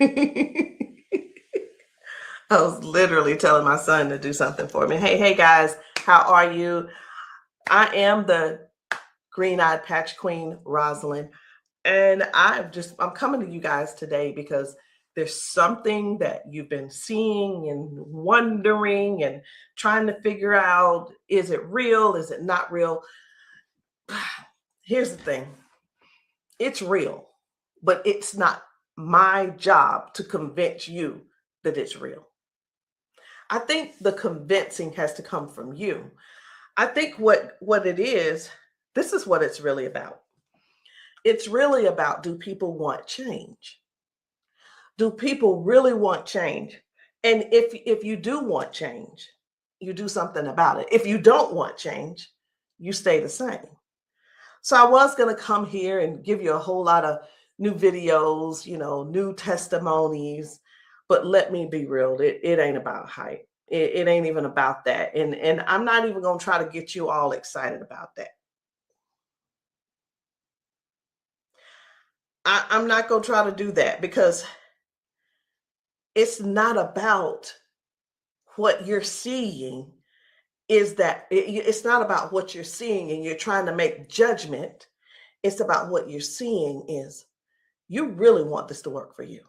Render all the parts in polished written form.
I was literally telling my son to do something for me. Hey guys, how are you? I am the green-eyed patch queen, Rosalind, and I'm coming to you guys today because there's something that you've been seeing and wondering and trying to figure out, is it real? Is it not real? Here's the thing. It's real, but it's not my job to convince you that it's real. I think the convincing has to come from you. I think what it is, this is what it's really about. It's really about, do people want change? Do people really want change? And if you do want change, you do something about it. If you don't want change, you stay the same. So I was going to come here and give you a whole lot of new videos, new testimonies, but let me be real, it ain't about hype. It ain't even about that. And I'm not even going to try to get you all excited about that. I'm not going to try to do that because it's not about what you're seeing. It's not about what you're seeing and you're trying to make judgment. It's about what you're seeing is you really want this to work for you.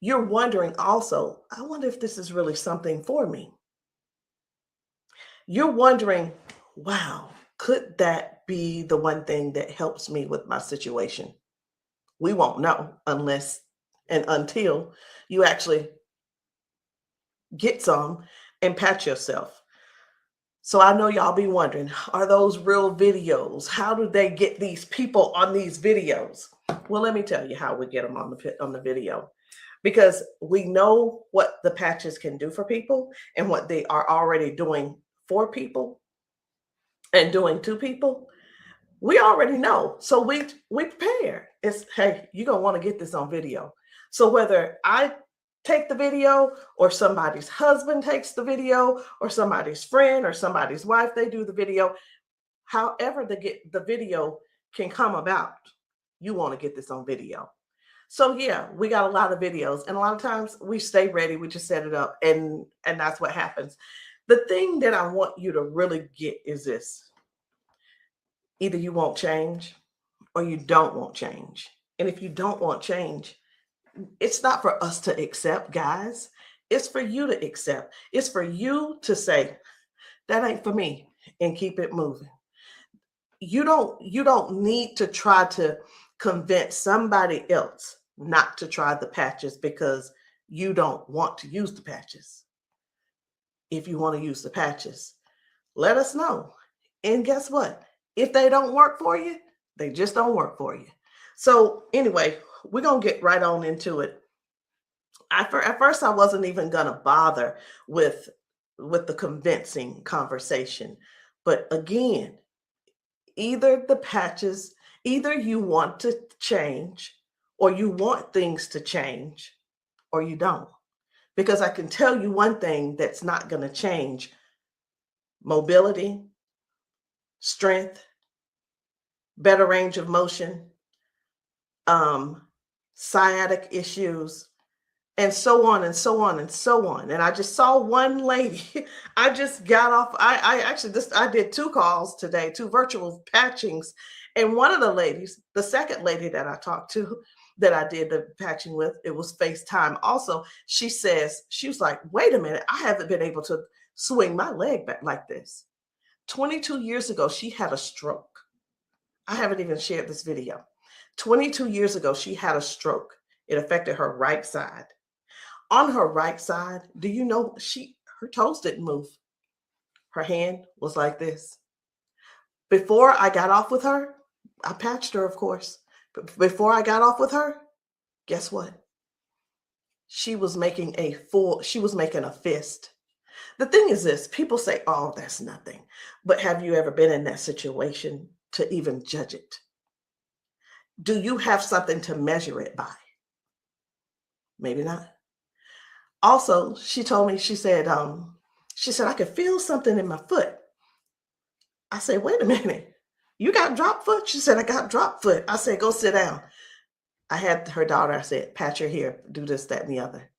You're wondering also, I wonder if this is really something for me. You're wondering, wow, could that be the one thing that helps me with my situation? We won't know unless and until you actually get some and patch yourself. So I know y'all be wondering, are those real videos? How do they get these people on these videos? Well, let me tell you how we get them on the video. Because we know what the patches can do for people and what they are already doing for people and doing to people. We already know. So we prepare. It's, hey, you're going to want to get this on video. So whether I take the video or somebody's husband takes the video or somebody's friend or somebody's wife, they do the video, however the video can come about, you want to get this on video. So yeah, we got a lot of videos, and a lot of times we stay ready. We just set it up, and that's what happens. The thing that I want you to really get is this: either you won't change, or you don't want change. And if you don't want change, it's not for us to accept, guys. It's for you to accept. It's for you to say, that ain't for me, and keep it moving. You don't need to try to convince somebody else not to try the patches because you don't want to use the patches. If you want to use the patches, let us know. And guess what? If they don't work for you, they just don't work for you. So anyway, we're going to get right on into it. At first, I wasn't even going to bother with the convincing conversation. But again, either the patches, either you want to change or you want things to change or you don't. Because I can tell you one thing that's not going to change: mobility, strength, better range of motion, sciatic issues, and so on and so on and so on. And I just saw one lady. I just got off. I did 2 calls today, 2 virtual patchings. And one of the ladies, the second lady that I talked to, that I did the patching with, it was FaceTime also. She was like, wait a minute, I haven't been able to swing my leg back like this. 22 years ago, she had a stroke. I haven't even shared this video. 22 years ago, she had a stroke. It affected her right side. On her right side, do you know her toes didn't move? Her hand was like this. Before I got off with her, I patched her, of course. But before I got off with her, guess what? She was making a fist. The thing is this: people say, oh, that's nothing. But have you ever been in that situation to even judge it? Do you have something to measure it by? Maybe not. Also, she told me, she said, I could feel something in my foot. I said, wait a minute, you got drop foot? She said, I got drop foot. I said, go sit down. I had her daughter, I said, pat your hair, do this, that, and the other.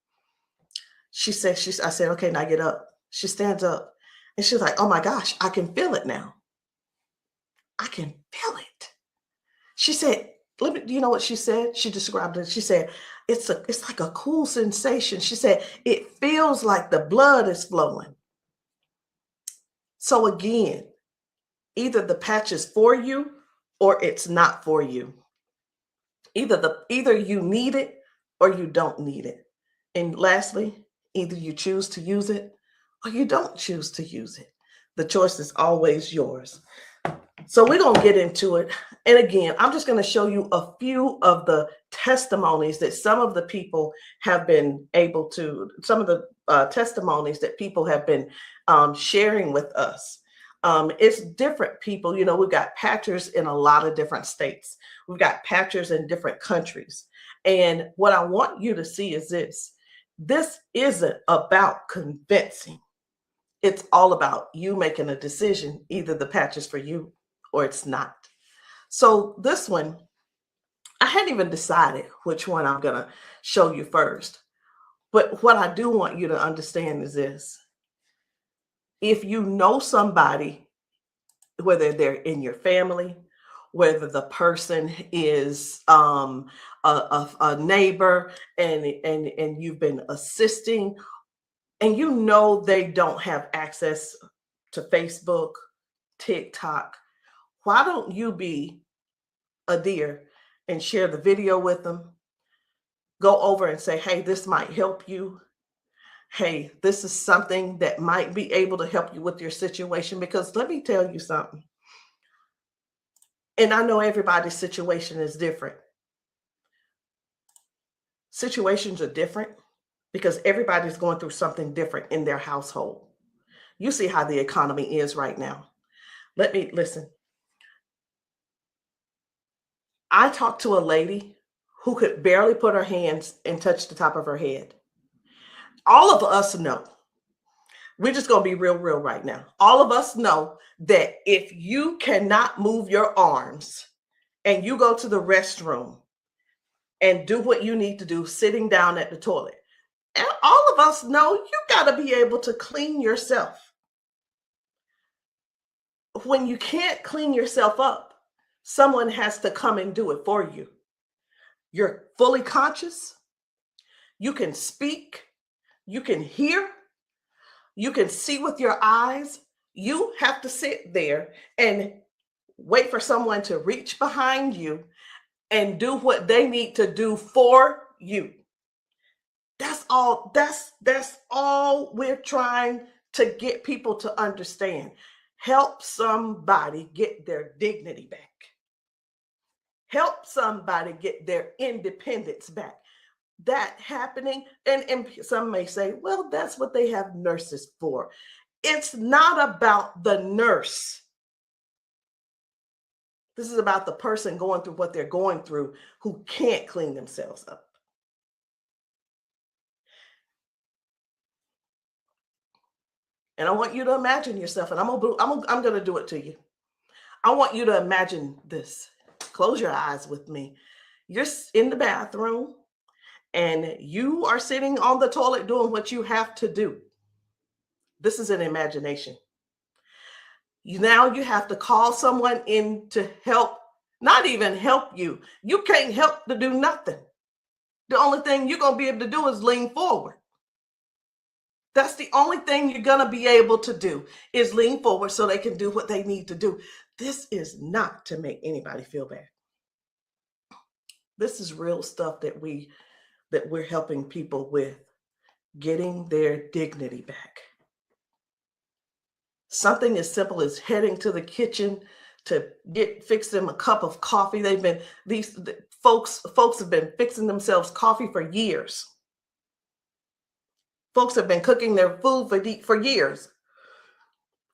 I said, okay, now get up. She stands up and she's like, oh my gosh, I can feel it now. I can feel it. She said, let me, you know what she said? She described it. She said, it's like a cool sensation. She said, it feels like the blood is flowing. So again, either the patch is for you or it's not for you. Either you need it or you don't need it. And lastly, either you choose to use it or you don't choose to use it. The choice is always yours. So we're going to get into it. And again, I'm just going to show you a few of the testimonies that some of the people have been able to, some of the testimonies that people have been sharing with us. It's different people. You know, we've got patchers in a lot of different states. We've got patchers in different countries. And what I want you to see is this. This isn't about convincing. It's all about you making a decision. Either the patch is for you or it's not. So this one, I hadn't even decided which one I'm going to show you first. But what I do want you to understand is this. If you know somebody, whether they're in your family, whether the person is a neighbor and you've been assisting, and you know they don't have access to Facebook, TikTok, why don't you be a dear and share the video with them? Go over and say, hey, this might help you. Hey, this is something that might be able to help you with your situation. Because let me tell you something. And I know everybody's situation is different. Situations are different because everybody's going through something different in their household. You see how the economy is right now. Let me listen. I talked to a lady who could barely put her hands and touch the top of her head. All of us know, we're just going to be real right now. All of us know that if you cannot move your arms and you go to the restroom and do what you need to do sitting down at the toilet, and all of us know you got to be able to clean yourself. When you can't clean yourself up, someone has to come and do it for you. You're fully conscious. You can speak. You can hear. You can see with your eyes. You have to sit there and wait for someone to reach behind you and do what they need to do for you. That's all we're trying to get people to understand. Help somebody get their dignity back. Help somebody get their independence back. That happening, and some may say, well, that's what they have nurses for. It's not about the nurse. This is about the person going through what they're going through who can't clean themselves up. And I want you to imagine yourself, and I'm going to do it to you. I want you to imagine this. Close your eyes with me. You're in the bathroom and you are sitting on the toilet doing what you have to do. This is an imagination. Now you have to call someone in to help, not even help you. You can't help to do nothing. The only thing you're going to be able to do is lean forward. That's the only thing you're going to be able to do is lean forward so they can do what they need to do. This is not to make anybody feel bad. This is real stuff that we're helping people with, getting their dignity back. Something as simple as heading to the kitchen to fix them a cup of coffee. These folks have been fixing themselves coffee for years. Folks have been cooking their food for years.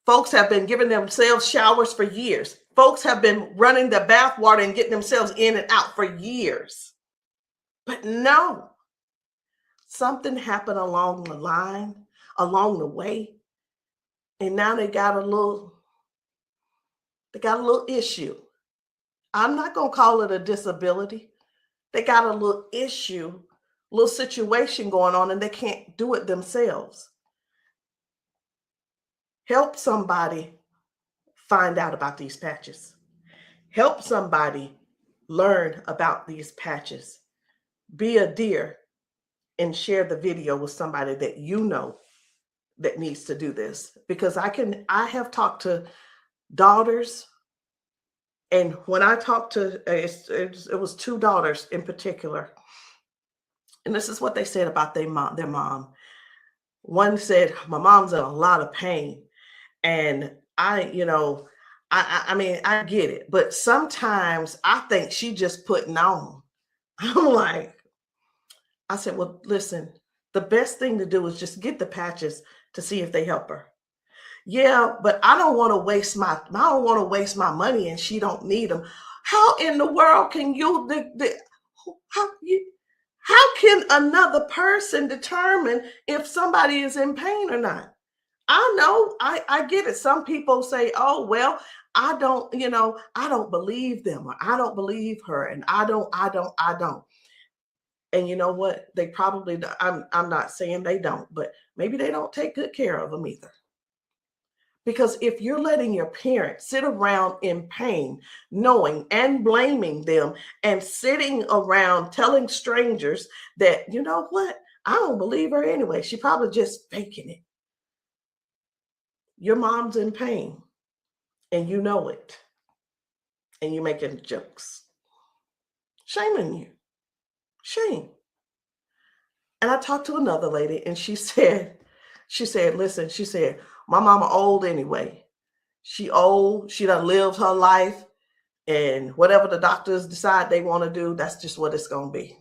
Folks have been giving themselves showers for years. Folks have been running the bath water and getting themselves in and out for years. But no, something happened along the line, along the way, and now they got a little issue. I'm not going to call it a disability They got a little issue, little situation going on, and they can't do it themselves. Help somebody find out about these patches. Help somebody learn about these patches. Be a dear and share the video with somebody that you know that needs to do this. Because I have talked to daughters, and when I talked to, it was two daughters in particular, and this is what they said about their mom. One said, my mom's in a lot of pain. And I mean, I get it, but sometimes I think she just putting on. I'm like, I said, well, listen, the best thing to do is just get the patches to see if they help her. Yeah, but I don't want to waste my money and she don't need them. How in the world can how you how can another person determine if somebody is in pain or not? I know, I get it. Some people say, oh, well, I don't believe them, or I don't believe her, and I don't. And you know what? They probably, I'm not saying they don't, but maybe they don't take good care of them either. Because if you're letting your parents sit around in pain, knowing and blaming them, and sitting around telling strangers that, you know what, I don't believe her anyway, she probably just faking it. Your mom's in pain and you know it, and you're making jokes. Shame on you. Shame. And I talked to another lady and she said, listen, she said, my mama old anyway. She old, she done lived her life, and whatever the doctors decide they want to do, that's just what it's going to be.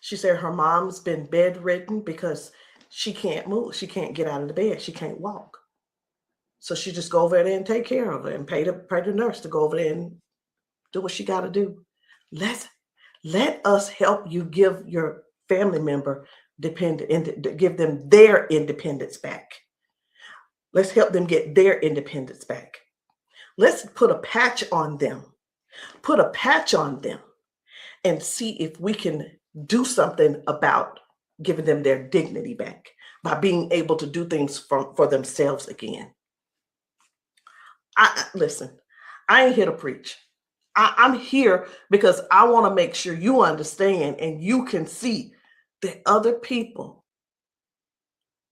She said her mom's been bedridden because she can't move. She can't get out of the bed. She can't walk. So she just go over there and take care of her and pay the nurse to go over there and do what she got to do. Let us help you give your family member give them their independence back. Let's help them get their independence back. Let's put a patch on them. Put a patch on them and see if we can do something about giving them their dignity back by being able to do things for themselves again. Listen, I ain't here to preach. I'm here because I want to make sure you understand and you can see that other people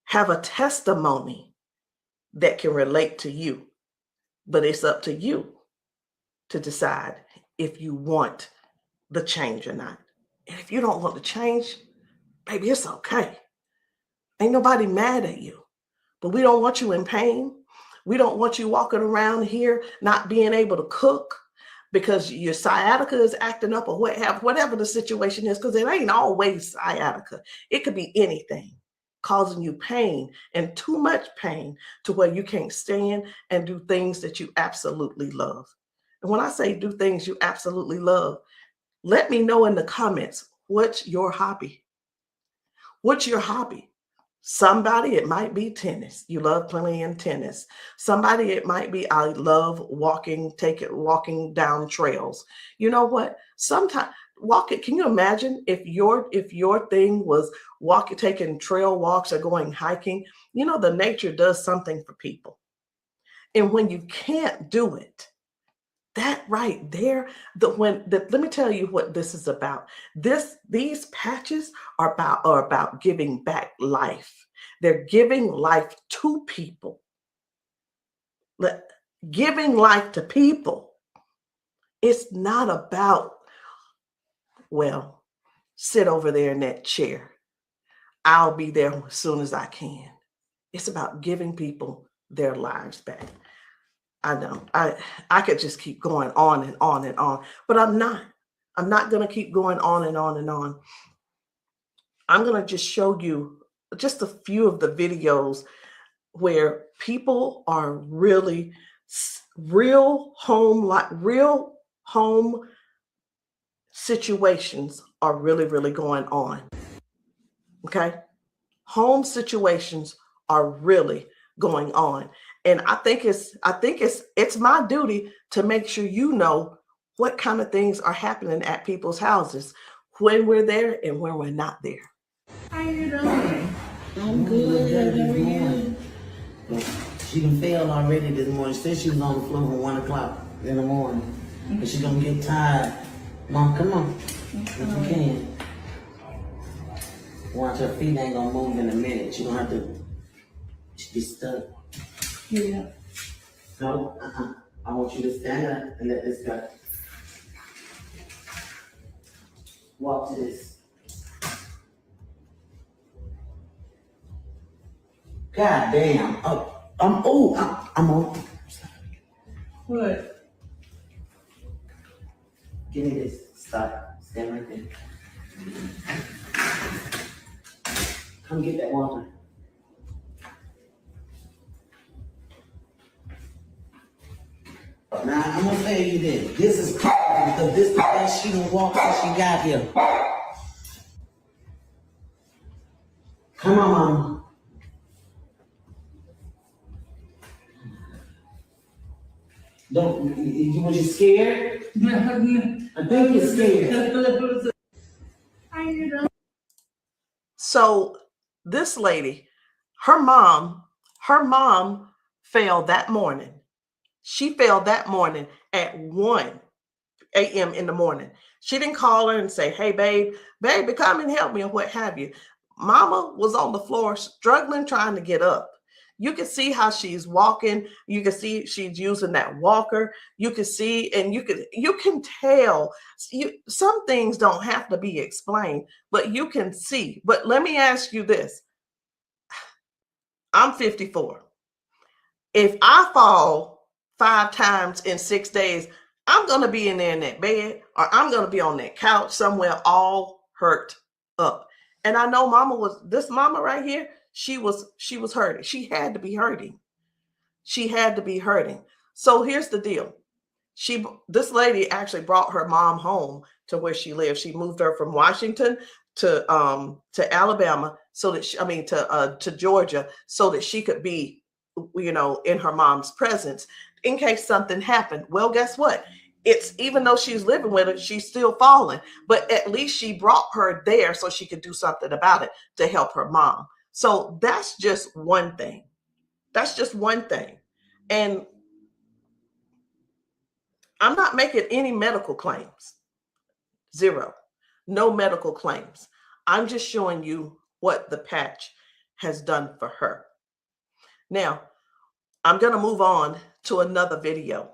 have a testimony that can relate to you. But it's up to you to decide if you want the change or not. And if you don't want the change, baby, it's okay. Ain't nobody mad at you. But we don't want you in pain. We don't want you walking around here not being able to cook because your sciatica is acting up, or whatever the situation is, because it ain't always sciatica. It could be anything causing you pain, and too much pain to where you can't stand and do things that you absolutely love. And when I say do things you absolutely love, let me know in the comments, what's your hobby? What's your hobby? Somebody, it might be tennis. You love playing tennis. Somebody, it might be, I love walking down trails. You know what? Sometimes walking, can you imagine if your thing was taking trail walks or going hiking? You know, the nature does something for people. And when you can't do it, that right there, let me tell you what this is about. These patches are about giving back life. They're giving life to people. Giving life to people. It's not about, well, sit over there in that chair. I'll be there as soon as I can. It's about giving people their lives back. I know I could just keep going on and on and on, but I'm not. I'm not going to keep going on and on and on. I'm going to just show you just a few of the videos where people are really real home situations are really going on. Okay? Home situations are really going on. And I think it's my duty to make sure you know what kind of things are happening at people's houses when we're there and when we're not there. How you doing? I'm good. How are you? She done failed already this morning. She said she was on the floor from 1 o'clock in the morning. But she gonna get tired. Mom, come on. If you can. Watch, her feet ain't gonna move in a minute. She gonna have to be stuck. Yeah. No, I want you to stand up and let this go. Walk to this. God damn. I'm on. What? Give me this. Stop. Stand right there. Come get that water. Now, I'm gonna tell you this. This is powerful because this is the best she done walked since she got here. Come on, Mama. Don't, was you scared? I think you're scared. How you doing? So this lady, her mom fell that morning. She fell that morning at 1 a.m. in the morning. She didn't call her and say, hey, baby, come and help me, or what have you. Mama was on the floor struggling, trying to get up. You can see how she's walking. You can see she's using that walker. You can see, and you can tell. Some things don't have to be explained, but you can see. But let me ask you this. I'm 54. If I fall 5 times in 6 days, I'm going to be in there in that bed, or I'm going to be on that couch somewhere all hurt up. And I know this mama right here, she was hurting. She had to be hurting. She had to be hurting. So here's the deal. This lady actually brought her mom home to where she lived. She moved her from Washington to Alabama to Georgia, so that she could be, in her mom's presence in case something happened. Well, guess what? It's, even though she's living with her, she's still falling, but at least she brought her there so she could do something about it to help her mom. So that's just one thing. That's just one thing. And I'm not making any medical claims. Zero. No medical claims. I'm just showing you what the patch has done for her. Now, I'm going to move on to another video.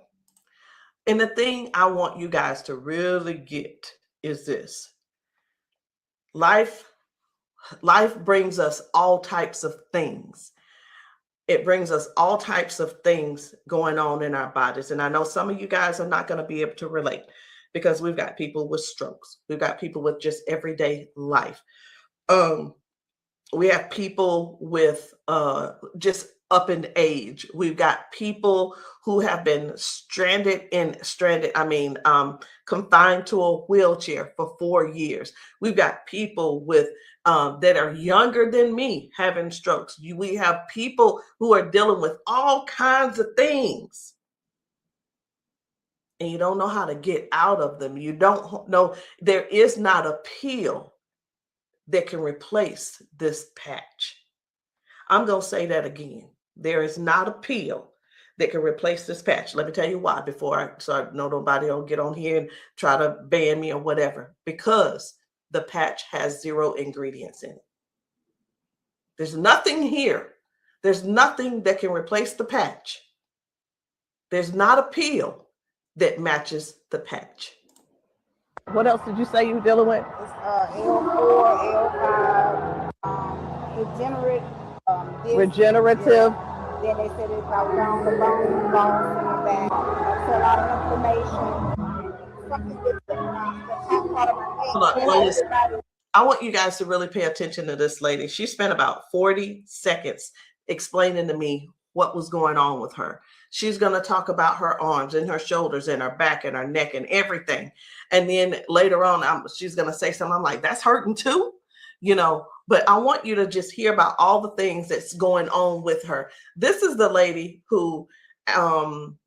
And the thing I want you guys to really get is this. Life brings us all types of things. It brings us all types of things going on in our bodies. And I know some of you guys are not going to be able to relate, because we've got people with strokes. We've got people with just everyday life. We have people with just up in age. We've got people who have been confined to a wheelchair for 4 years. We've got people with that are younger than me having strokes. We have people who are dealing with all kinds of things, and you don't know how to get out of them. You don't know. There is not a pill that can replace this patch. I'm going to say that again. There is not a pill that can replace this patch. Let me tell you why, so I know nobody will get on here and try to ban me or whatever. Because the patch has 0 ingredients in it. There's nothing here. There's nothing that can replace the patch. There's not a pill that matches the patch. What else did you say you were dealing with? It's L4, L5, Regenerative. Yeah. Then they said it's about down the bone, bones in the back. That's a lot of inflammation. Something that's part of my head. I want you guys to really pay attention to this lady. She spent about 40 seconds explaining to me what was going on with her. She's going to talk about her arms and her shoulders and her back and her neck and everything. And then later on, she's going to say something. I'm like, that's hurting too, but I want you to just hear about all the things that's going on with her. This is the lady who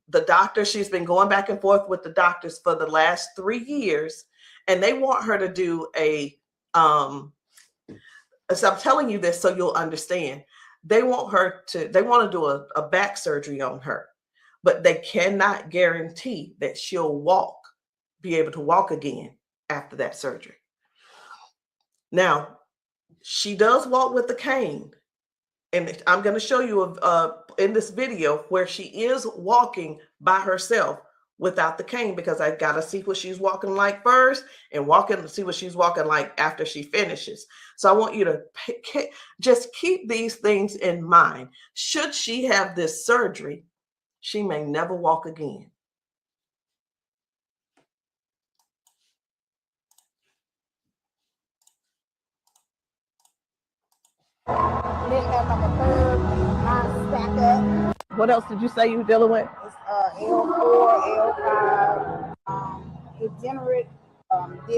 the doctor, she's been going back and forth with the doctors for the last 3 years, and they want her to do a so I'm telling you this so you'll understand. They want to do a back surgery on her, but they cannot guarantee that she'll be able to walk again after that surgery. Now, she does walk with the cane, and I'm going to show you in this video where she is walking by herself without the cane, because I got to see what she's walking like first and see what she's walking like after she finishes. So I want you to just keep these things in mind. Should she have this surgery, she may never walk again. What else did you say you were dealing with? It's L4, L5,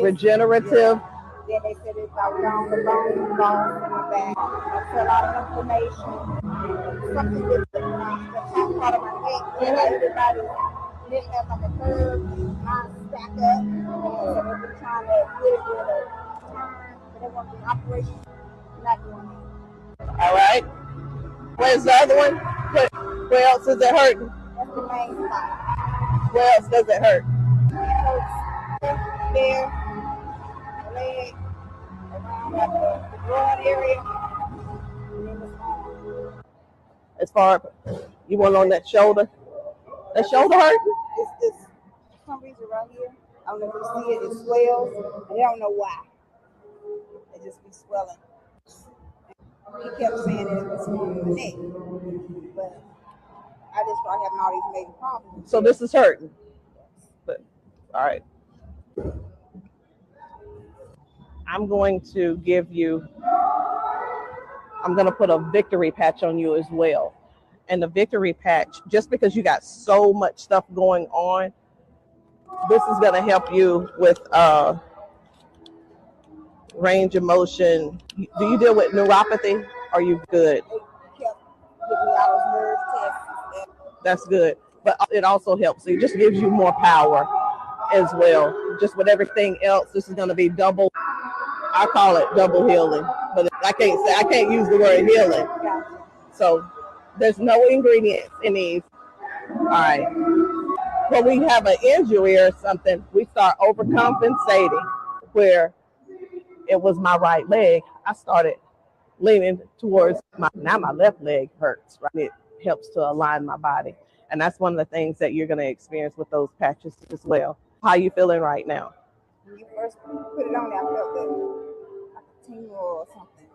regenerative. Yeah. Then they said it's out down the bone in the back. That's a lot of inflammation. Something with the top part of my neck. And everybody living up on the curve, mine stack up. So they've been trying to get it with a turn, but they want the operation. Not doing it. All right. Where's the other one? Where else is it hurting? That's the main spot. Where else does it hurt? It hurts there, leg, around like the groin area, and then the arm. As far you want on that shoulder? That shoulder hurt? It's for some reason right here. I don't know if you see it. It swells, and I don't know why. It just be swelling. He kept saying that it was from the neck, but I just started having all these major problems. So this is hurting. But, all right. I'm going to put a victory patch on you as well. And the victory patch, just because you got so much stuff going on, this is going to help you with range of motion. Do you deal with neuropathy? Are you good? They kept giving me all those nerve tests. That's good. But it also helps. It just gives you more power as well. Just with everything else, this is going to be double. I call it double healing, but I can't use the word healing. So there's no ingredients in these. All right. When we have an injury or something, we start overcompensating. Where it was my right leg, I started leaning towards my left leg hurts, right? It helps to align my body. And that's one of the things that you're going to experience with those patches as well. How are you feeling right now? When you first put it on, I felt like a tingle or something.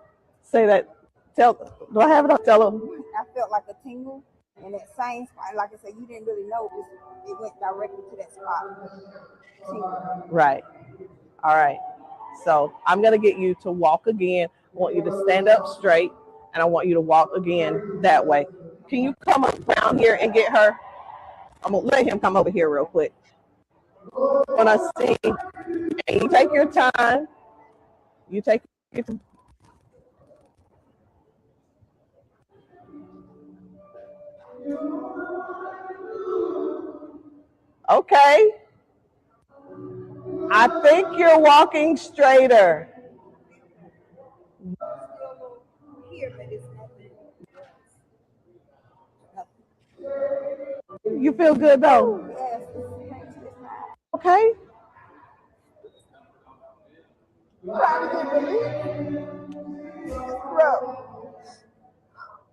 Say that. Do I have it up? Tell them. I felt like a tingle, and that same spot, like I said, you didn't really know it went directly to that spot. Tingle. Right. All right. So I'm going to get you to walk again. I want you to stand up straight, and I want you to walk again that way. Can you come up down here and get her? I'm going to let him come over here real quick. When I sing, and you take your time. You take your time. Okay. I think you're walking straighter. You feel good though? Okay.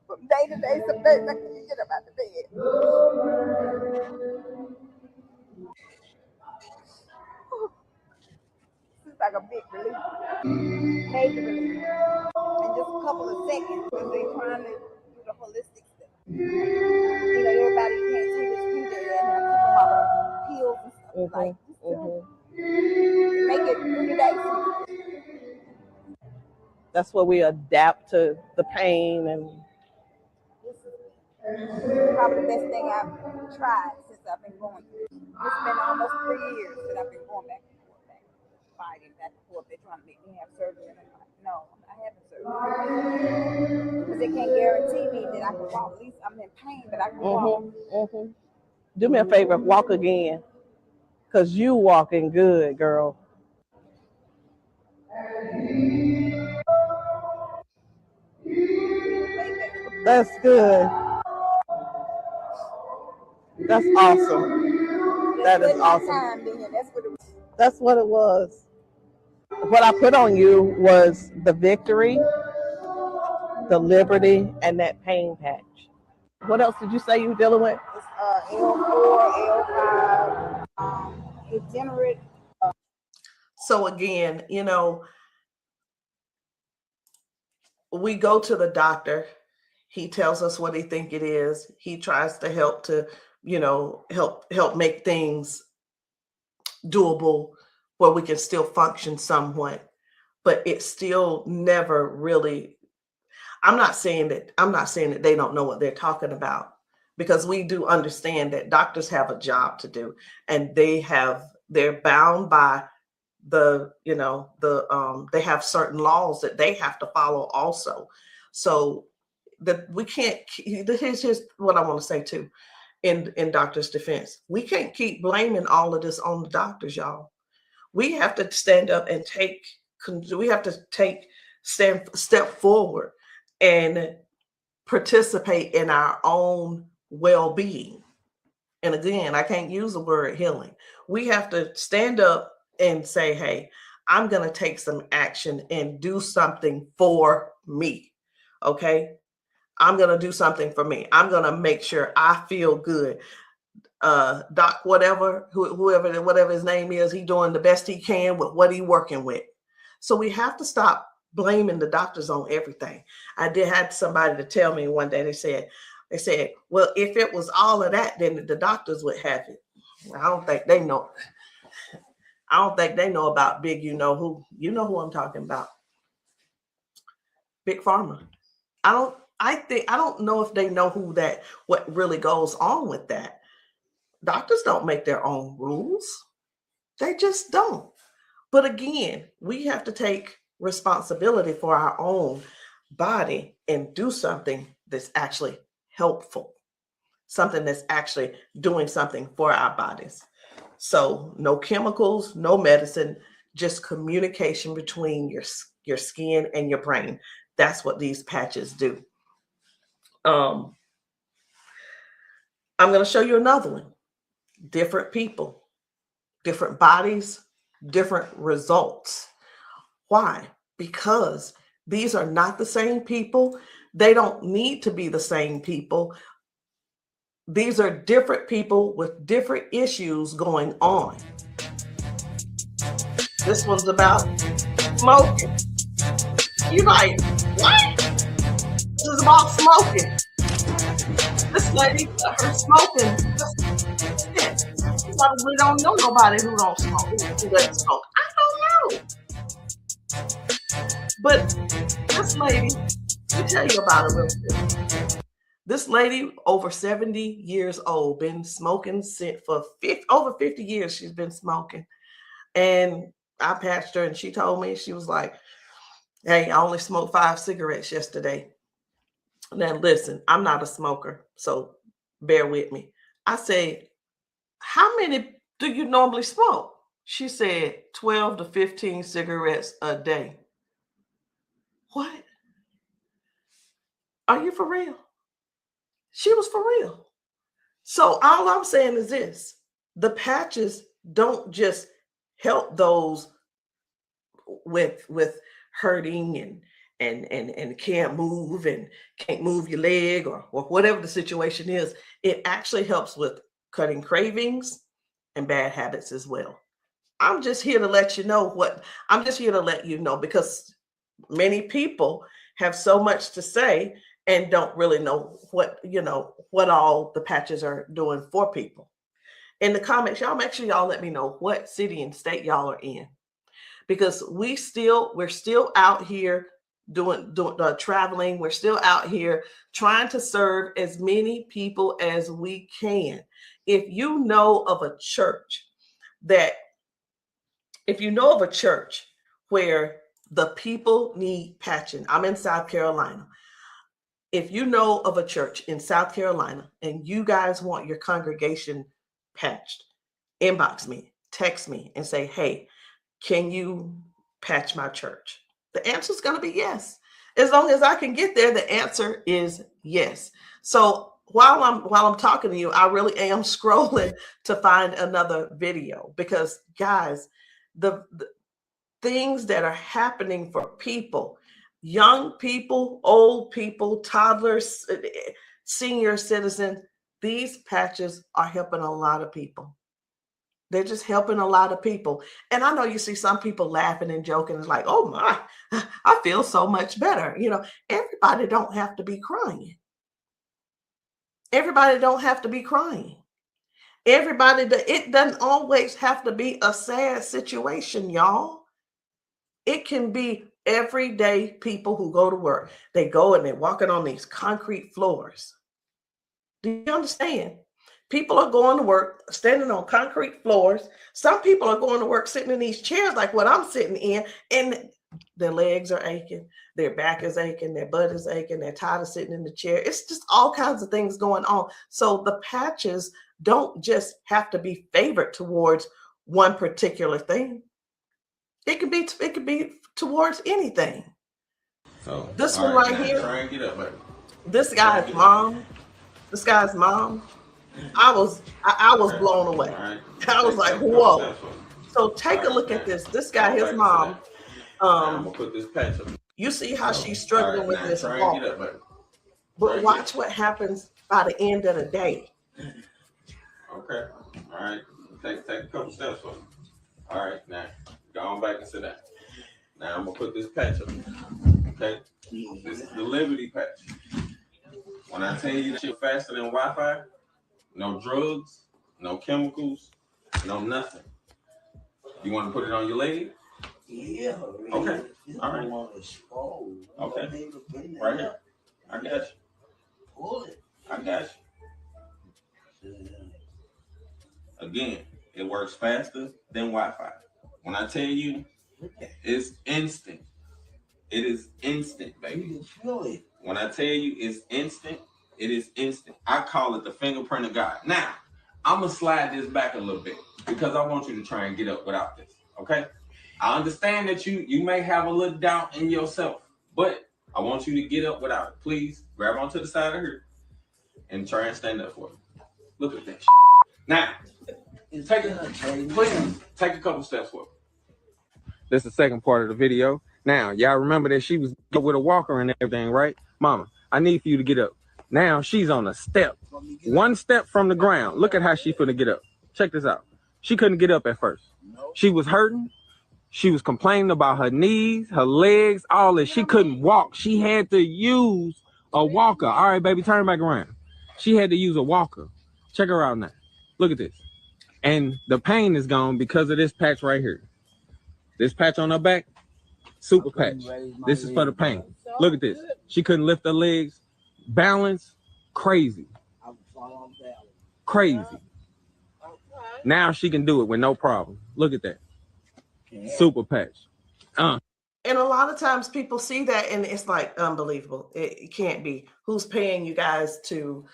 From day to day, some days I can't get up out of bed. It's like a big relief, major relief, in just a couple of seconds because they're trying to do the holistic stuff. You know, everybody can't see this future and have to all the pills and stuff like make it 3 days. That's where we adapt to the pain, and this is probably the best thing I've tried since I've been going through. It's been almost 3 years that I've been going back and forth, fighting back and forth. They're trying to make me have surgery, and I'm like, no, I'm not having surgery because they can't guarantee me that I can walk. At least I'm in pain, but I can walk. Do me a favor, walk again, because you walking good, girl. That's good. That's awesome. That is awesome. That's what it was. What I put on you was the victory, the liberty, and that pain patch. What else did you say you were dealing with? It's L4, L5, degenerate. So again, we go to the doctor. He tells us what he think it is. He tries to help to, help make things doable where we can still function somewhat, but it's still never really. I'm not saying that they don't know what they're talking about, because we do understand that doctors have a job to do, and they're bound by they have certain laws that they have to follow also. So that we can't. Here's what I want to say too. In doctors' defense, we can't keep blaming all of this on the doctors, y'all. We have to stand up and step forward and participate in our own well-being. And again, I can't use the word healing. We have to stand up and say, hey, I'm going to take some action and do something for me. Okay. I'm going to do something for me. I'm going to make sure I feel good. Doc, whatever his name is, he doing the best he can with what he working with. So we have to stop blaming the doctors on everything. I had somebody to tell me one day, they said, well, if it was all of that, then the doctors would have it. I don't think they know. I don't think they know about big, you know who I'm talking about. Big Pharma. I don't know if they know what really goes on with that. Doctors don't make their own rules. They just don't. But again, we have to take responsibility for our own body and do something that's actually helpful, something that's actually doing something for our bodies. So no chemicals, no medicine, just communication between your skin and your brain. That's what these patches do. I'm going to show you another one. Different people, different bodies, different results. Why? Because these are not the same people. They don't need to be the same people. These are different people with different issues going on. This one's about smoking. You're like, what? This is about smoking. This lady, her smoking. You probably don't know nobody who don't smoke, who doesn't smoke. I don't know. But this lady, let me tell you about her real quick. This lady, over 70 years old, been smoking for over 50 years. She's been smoking. And I patched her, and she told me, she was like, hey, I only smoked 5 cigarettes yesterday. Now, listen, I'm not a smoker, so bear with me. I said, how many do you normally smoke? She said 12 to 15 cigarettes a day. What? Are you for real? She was for real. So all I'm saying is this: the patches don't just help those with hurting and can't move and can't move your leg or whatever the situation is. It actually helps with cutting cravings and bad habits as well. I'm just here to let you know because many people have so much to say and don't really know what all the patches are doing for people. In the comments, y'all make sure y'all let me know what city and state y'all are in, because we're still out here doing traveling. We're still out here trying to serve as many people as we can. If you know of a church where the people need patching, I'm in South Carolina. if you know of a church in South Carolina and you guys want your congregation patched, inbox me, text me, and say, hey, can you patch my church? The answer is going to be yes. As long as I can get there, the answer is yes. So while I'm talking to you, I really am scrolling to find another video, because guys, the things that are happening for people, young people, old people, toddlers, senior citizens, these patches are helping a lot of people. They're just helping a lot of people. And I know you see some people laughing and joking. It's like, oh my, I feel so much better. You know, everybody don't have to be crying. Everybody don't have to be crying. It doesn't always have to be a sad situation, y'all. It can be everyday people who go to work. They go and they're walking on these concrete floors. Do you understand? People are going to work standing on concrete floors. Some people are going to work sitting in these chairs like what I'm sitting in, and their legs are aching, their back is aching, their butt is aching, they're tired of sitting in the chair. It's just all kinds of things going on. So the patches don't just have to be favored towards one particular thing. It could be towards anything. So this one right here, try and get up, baby. This guy's mom, I was blown away. Right. I was like, whoa. So take a look at this. This guy, his mom, I'm gonna put this patch up. you see how she's struggling with this try walk. and get up, baby. But watch what happens by the end of the day. Okay. All right. Take a couple steps for me. All right. Now go on back and sit down. Now I'm gonna put this patch up. Okay. This is the Liberty patch. When I tell you that you're faster than Wi-Fi, no drugs, no chemicals, no nothing. You want to put it on your leg? Yeah. Okay. All right. Okay. Right here. I got you. Pull it. I got you. Again, it works faster than Wi-Fi. When I tell you, it's instant. It is instant, baby. You can feel it. When I tell you it's instant, it is instant. I call it the fingerprint of God. Now, I'm going to slide this back a little bit because I want you to try and get up without this, okay? I understand that you may have a little doubt in yourself, but I want you to get up without it. Please grab onto the side of her and try and stand up for me. Look at that shit. Now, take a couple steps forward. This is the second part of the video. Now, y'all remember that she was with a walker and everything, right? Mama, I need for you to get up. Now she's on a step. One step from the ground. Look at how she finna get up. Check this out. She couldn't get up at first. She was hurting. She was complaining about her knees, her legs, all that. She couldn't walk. She had to use a walker. All right, baby, turn back around. She had to use a walker. Check her out now. Look at this. And the pain is gone because of this patch right here. This patch on her back, super patch. This is for the pain. Look at this. She couldn't lift her legs. Balance, crazy. Crazy. Now she can do it with no problem. Look at that. Super patch. And a lot of times people see that and it's like unbelievable. It can't be. Who's paying you guys to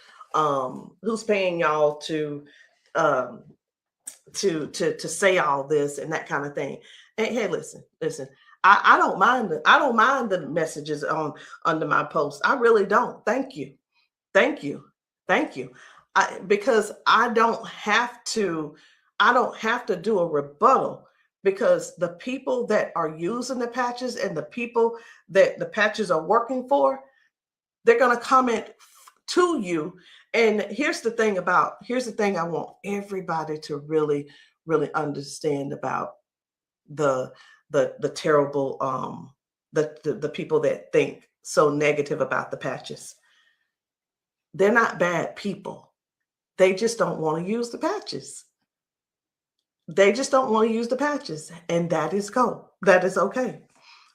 who's paying y'all to say all this and that kind of thing. And hey, listen. I don't mind the messages under my post. I really don't. Thank you. Because I don't have to do a rebuttal, because the people that are using the patches and the people that the patches are working for, they're going to comment to you. And here's the thing I want everybody to really, really understand about the terrible, the people that think so negative about the patches. They're not bad people. They just don't want to use the patches. And that is cool. That is okay.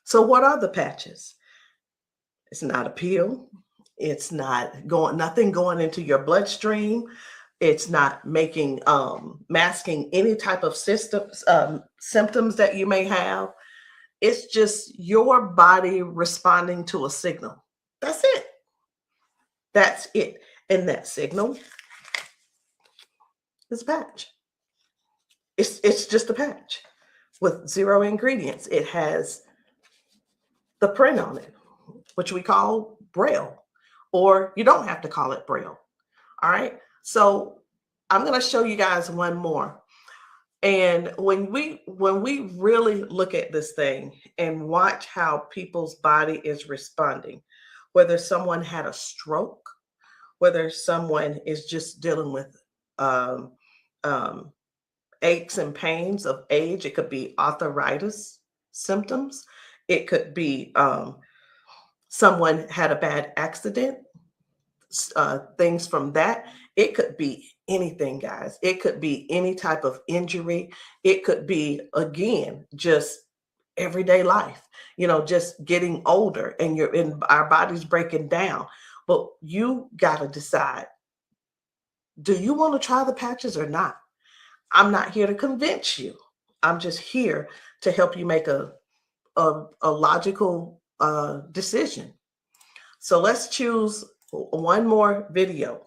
So what are the patches? It's not a pill. It's not nothing going into your bloodstream. It's not making masking any type of symptoms that you may have. It's just your body responding to a signal. That's it. That's it. And that signal is a patch. It's just a patch with 0 ingredients. It has the print on it, which we call Braille, or you don't have to call it Braille. All right. So I'm going to show you guys one more. And when we really look at this thing and watch how people's body is responding, whether someone had a stroke, whether someone is just dealing with aches and pains of age, it could be arthritis symptoms, it could be someone had a bad accident, things from that. It could be anything, guys. It could be any type of injury. It could be, again, just everyday life, just getting older and our body's breaking down. But you got to decide, do you want to try the patches or not? I'm not here to convince you. I'm just here to help you make a logical decision. So let's choose one more video.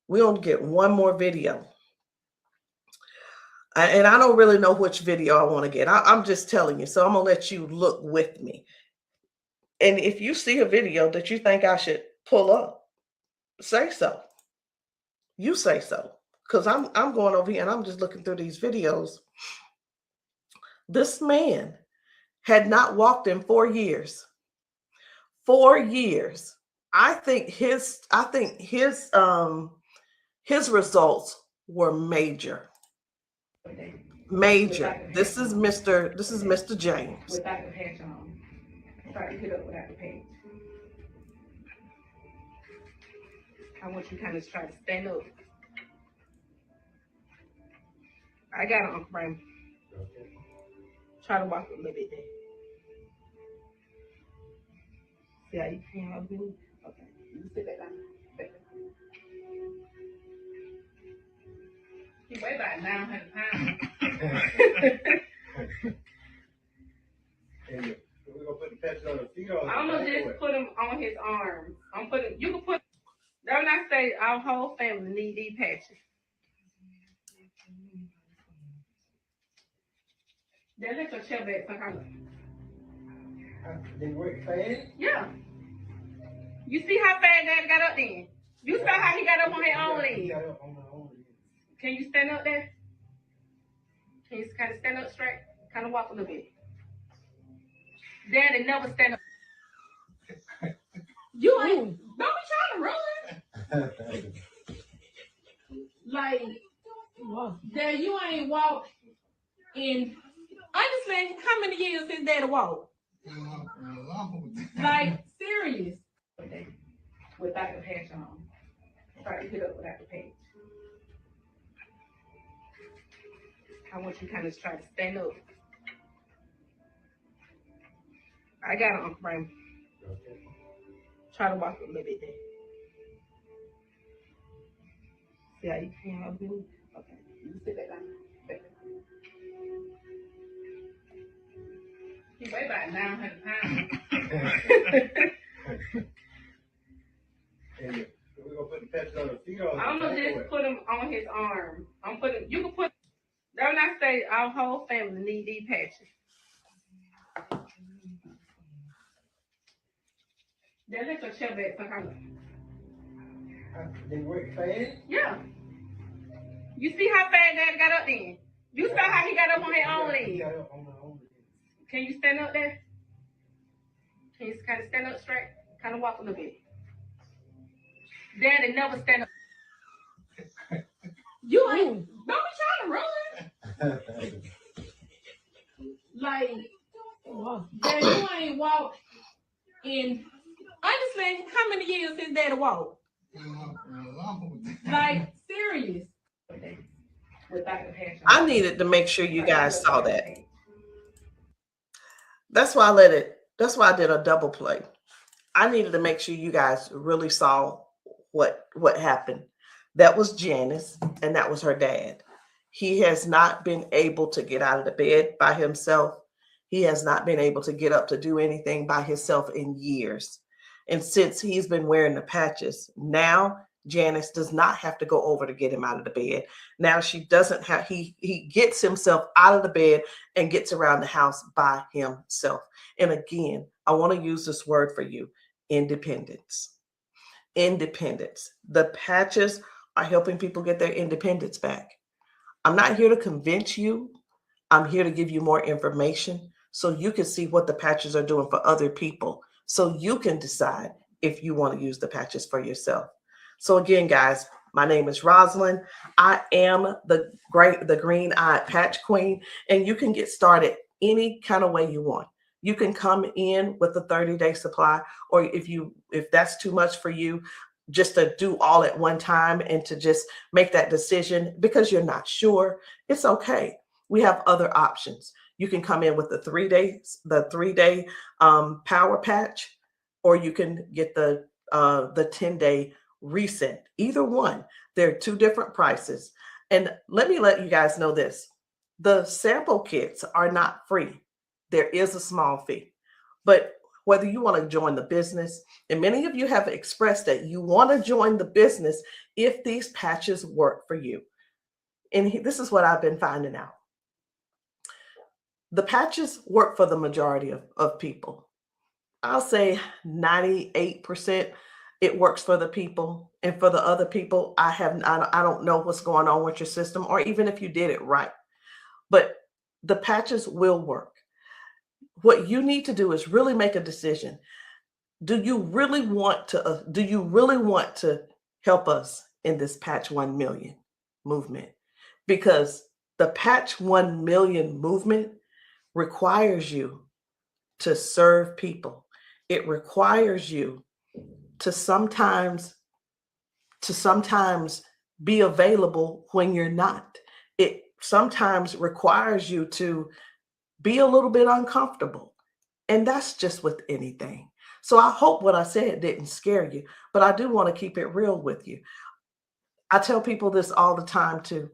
We're going to get one more video. And I don't really know which video I want to get. I'm just telling you. So I'm going to let you look with me. And if you see a video that you think I should pull up, say so. You say so. Because I'm going over here and I'm just looking through these videos. This man had not walked in 4 years. 4 years. I think his results were major. Major. This is Mr. James. Without the patch on. Try to get up without the patch. I want you to kind of try to stand up. I got it, Uncle Brian. Try to walk a little bit there. See how you can up here? Okay. You sit back down. He weigh about 900 pounds. We're gonna put the patch on the feet or I'm gonna just put him on his arms. You can put, don't I say our whole family need these patches. Then let your chair back some They work fast? Yeah. You see how fast Daddy got up then? You saw how he got up on his own leg. Can you stand up there? Can you kind of stand up straight? Kind of walk a little bit. Daddy never stand up. You ain't, don't be trying to run. Like, Dad, you ain't walked in, honestly, how many years since Daddy walked? Like, serious. Without the patch on. Try to get up without the patch. I want you to kind of try to stand up. I got it, Uncle Brian. Try to walk a little bit there. See how you can up here? Okay. You sit back down. He weigh about 900 pounds. We're gonna put the patch on the feet or I'm gonna just put him on his arm. You can put, don't I say our whole family need these patches. Then let your chair back some They work fast? Yeah. You see how fast Daddy got up then? You saw how he got up on his own leg. Can you stand up there? Can you kind of stand up straight? Kind of walk a little bit. Daddy never stand up. You ain't, don't be trying to run. Like, Daddy, you ain't walked in, honestly, how many years since Daddy walked? Like, serious. Without the patch on. I needed to make sure you guys saw that. That's why I did a double play. I needed to make sure you guys really saw what happened. That was Janice, and that was her dad. He has not been able to get out of the bed by himself. He has not been able to get up to do anything by himself in years. And since he's been wearing the patches, now Janice does not have to go over to get him out of the bed. Now she doesn't have, he gets himself out of the bed and gets around the house by himself. And again, I want to use this word for you, independence. Independence. The patches are helping people get their independence back. I'm not here to convince you. I'm here to give you more information so you can see what the patches are doing for other people, so you can decide if you want to use the patches for yourself. So again, guys, my name is Rosalind. I am the green-eyed patch queen, and you can get started any kind of way you want. You can come in with a 30-day supply, or if that's too much for you, just to do all at one time and to just make that decision because you're not sure, it's okay. We have other options. You can come in with the 3-day power patch, or you can get the 10-day reset. Either one. There are two different prices. And let me let you guys know this. The sample kits are not free. There is a small fee. But whether you want to join the business, and many of you have expressed that you want to join the business if these patches work for you. And this is what I've been finding out. The patches work for the majority of people. I'll say 98% it works for the people. And for the other people, I don't know what's going on with your system, or even if you did it right. But the patches will work. What you need to do is really make a decision. Do you really want to help us in this Patch 1 Million movement? Because the Patch 1 Million movement requires you to serve people. It requires you to sometimes be available when you're not. It sometimes requires you to be a little bit uncomfortable. And that's just with anything. So I hope what I said didn't scare you, but I do want to keep it real with you. I tell people this all the time too.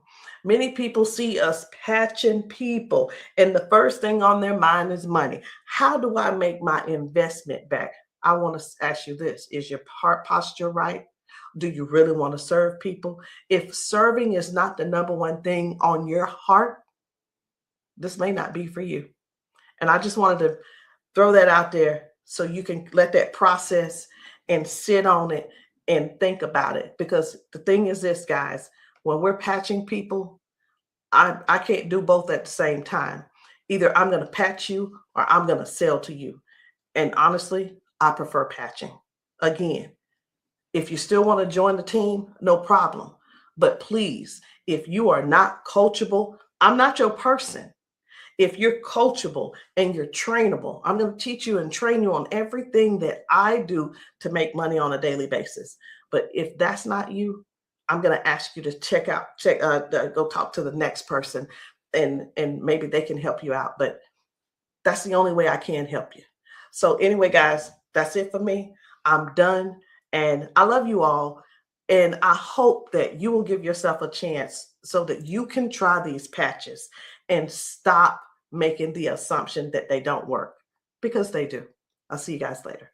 Many people see us patching people, and the first thing on their mind is money. How do I make my investment back? I want to ask you this. Is your heart posture right? Do you really want to serve people? If serving is not the number one thing on your heart, this may not be for you. And I just wanted to throw that out there so you can let that process and sit on it and think about it. Because the thing is this, guys, when we're patching people, I can't do both at the same time. Either I'm going to patch you or I'm going to sell to you. And honestly, I prefer patching. Again, if you still want to join the team, no problem. But please, if you are not coachable, I'm not your person. If you're coachable and you're trainable, I'm going to teach you and train you on everything that I do to make money on a daily basis. But if that's not you, I'm going to ask you to go talk to the next person, and maybe they can help you out. But that's the only way I can help you. So anyway, guys, that's it for me. I'm done. And I love you all. And I hope that you will give yourself a chance so that you can try these patches and stop making the assumption that they don't work, because they do. I'll see you guys later.